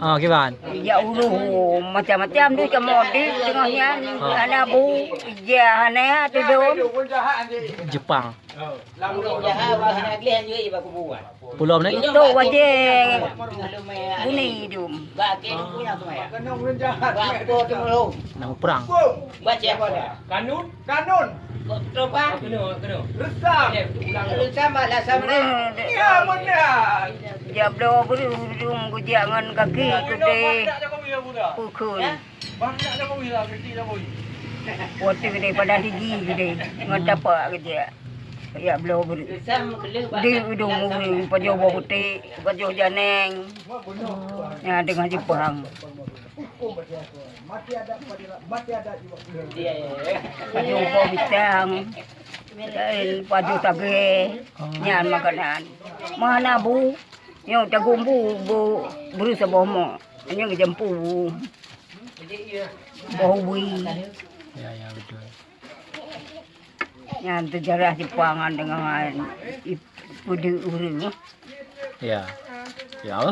Oh, gimana? Ya ulu macam-macam tu macam model tengahnya ana bu ya ana tu dom Jepang. Pulau Jahat, Pulau Agli juga ibu aku buat. Pulau mana? tu wajah buni dum Bagian punya tu ya. Bapo tu lu. Nama perang. Baca apa dah? Kanun. Coba. Resam. Lu sama lah sama. Ya benar. ya blo dum gujangan kaki tu deh pukul Banyak dah kau hilang kecil dah kau. waktu gede pada tinggi gede ngadapak kerja ya blo Sama kelu. di hidung pajo putih pajo janeng ya dengan Jepang Mati ada juga. Dia ya. pajo bintang pajo tage nyan makanan mana bu yang jagung bu berusaha bomo yang jampu bahui Ya, betul. yang sejarah Jepangan dengan pudi uru Ya. Ya.